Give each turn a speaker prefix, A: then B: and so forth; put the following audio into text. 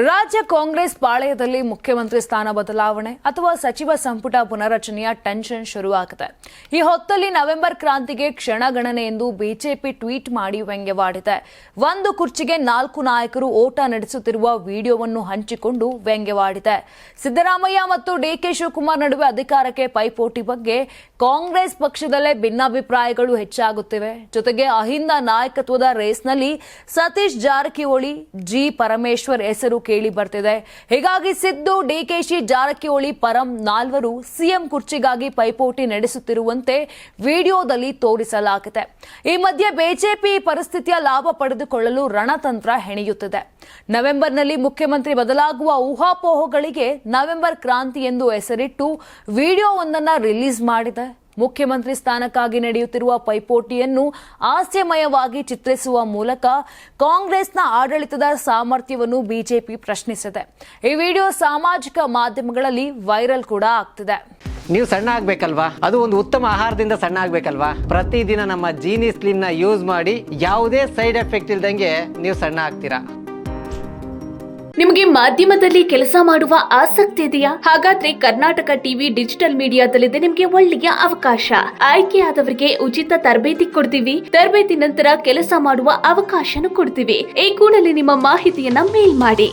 A: ರಾಜ್ಯ ಕಾಂಗ್ರೆಸ್ ಪಾಳೆಯದಲ್ಲಿ ಮುಖ್ಯಮಂತ್ರಿ ಸ್ಥಾನ ಬದಲಾವಣೆ ಅಥವಾ ಸಚಿವ ಸಂಪುಟ ಪುನರಚನೆಯ ಟೆನ್ಷನ್ ಶುರುವಾಗಿದೆ. ಈ ಹೊತ್ತಲ್ಲಿ ನವೆಂಬರ್ ಕ್ರಾಂತಿಗೆ ಕ್ಷಣಗಣನೆ ಎಂದು ಬಿಜೆಪಿ ಟ್ವೀಟ್ ಮಾಡಿ ವ್ಯಂಗ್ಯವಾಡಿದೆ. ಒಂದು ಕುರ್ಚಿಗೆ 4 ನಾಯಕರು ಓಟ ನಡೆಸುತ್ತಿರುವ ವಿಡಿಯೋವನ್ನು ಹಂಚಿಕೊಂಡು ವ್ಯಂಗ್ಯವಾಡಿದೆ. ಸಿದ್ದರಾಮಯ್ಯ ಮತ್ತು ಡಿಕೆ ಶಿವಕುಮಾರ್ ನಡುವೆ ಅಧಿಕಾರಕ್ಕೆ ಪೈಪೋಟಿ ಬಗ್ಗೆ ಕಾಂಗ್ರೆಸ್ ಪಕ್ಷದಲ್ಲೇ ಭಿನ್ನಾಭಿಪ್ರಾಯಗಳು ಹೆಚ್ಚಾಗುತ್ತಿವೆ. ಜೊತೆಗೆ ಅಹಿಂದ ನಾಯಕತ್ವದ ರೇಸ್ನಲ್ಲಿ ಸತೀಶ್ ಜಾರಕಿಹೊಳಿ, ಜಿ ಪರಮೇಶ್ವರ್ ಹೆಸರು ಕೇಳಿ ಬರ್ತಿದೆ. ಹೀಗಾಗಿ ಸಿದ್ದು, ಡಿಕೆಶಿ, ಜಾರಕಿಹೊಳಿ ಪರಂ ನಾಲ್ವರು ಸಿಎಂ ಕುರ್ಚಿಗಾಗಿ ಪೈಪೋಟಿ ನಡೆಸುತ್ತಿರುವಂತೆ ವಿಡಿಯೋದಲ್ಲಿ ತೋರಿಸಲಾಗಿದೆ. ಈ ಮಧ್ಯೆ ಬಿಜೆಪಿ ಪರಿಸ್ಥಿತಿಯ ಲಾಭ ಪಡೆದುಕೊಳ್ಳಲು ರಣತಂತ್ರ ಹೆಣೆಯುತ್ತಿದೆ. ನವೆಂಬರ್ನಲ್ಲಿ ಮುಖ್ಯಮಂತ್ರಿ ಬದಲಾಗುವ ಊಹಾಪೋಹಗಳಿಗೆ ನವೆಂಬರ್ ಕ್ರಾಂತಿ ಎಂದು ಹೆಸರಿಟ್ಟು ವಿಡಿಯೋವೊಂದನ್ನು ರಿಲೀಸ್ ಮಾಡಿದೆ. ಮುಖ್ಯಮಂತ್ರಿ ಸ್ಥಾನಕ್ಕಾಗಿ ನಡೆಯುತ್ತಿರುವ ಪೈಪೋಟಿಯನ್ನು ಹಾಸ್ಯಮಯವಾಗಿ ಚಿತ್ರಿಸುವ ಮೂಲಕ ಕಾಂಗ್ರೆಸ್ನ ಆಡಳಿತದ ಸಾಮರ್ಥ್ಯವನ್ನು ಬಿಜೆಪಿ ಪ್ರಶ್ನಿಸಿದೆ. ಈ ವಿಡಿಯೋ ಸಾಮಾಜಿಕ ಮಾಧ್ಯಮಗಳಲ್ಲಿ ವೈರಲ್ ಕೂಡ ಆಗ್ತಿದೆ.
B: ನೀವು ಸಣ್ಣ ಆಗ್ಬೇಕಲ್ವಾ? ಅದು ಒಂದು ಉತ್ತಮ ಆಹಾರದಿಂದ ಸಣ್ಣ ಆಗ್ಬೇಕಲ್ವಾ? ಪ್ರತಿದಿನ ನಮ್ಮ ಜೀನಿ ಸ್ಲಿಮ್ ನ ಯೂಸ್ ಮಾಡಿ ಯಾವುದೇ ಸೈಡ್ ಎಫೆಕ್ಟ್ ಇಲ್ದಂಗೆ ನೀವು ಸಣ್ಣ ಆಗ್ತೀರಾ.
C: ನಿಮಗೆ ಮಾಧ್ಯಮದಲ್ಲಿ ಕೆಲಸ ಮಾಡುವ ಆಸಕ್ತಿ ಇದೆಯಾ? ಹಾಗಾದ್ರೆ ಕರ್ನಾಟಕ ಟಿವಿ ಡಿಜಿಟಲ್ ಮೀಡಿಯಾದಲ್ಲಿದೆ ನಿಮಗೆ ಒಳ್ಳೆಯ ಅವಕಾಶ. ಆಯ್ಕೆಯಾದವರಿಗೆ ಉಚಿತ ತರಬೇತಿ ಕೊಡ್ತೀವಿ. ತರಬೇತಿ ನಂತರ ಕೆಲಸ ಮಾಡುವ ಅವಕಾಶನೂ ಕೊಡ್ತೀವಿ. ಈ ಕೂಡಲೇ ನಿಮ್ಮ ಮಾಹಿತಿಯನ್ನ ಮೇಲ್ ಮಾಡಿ.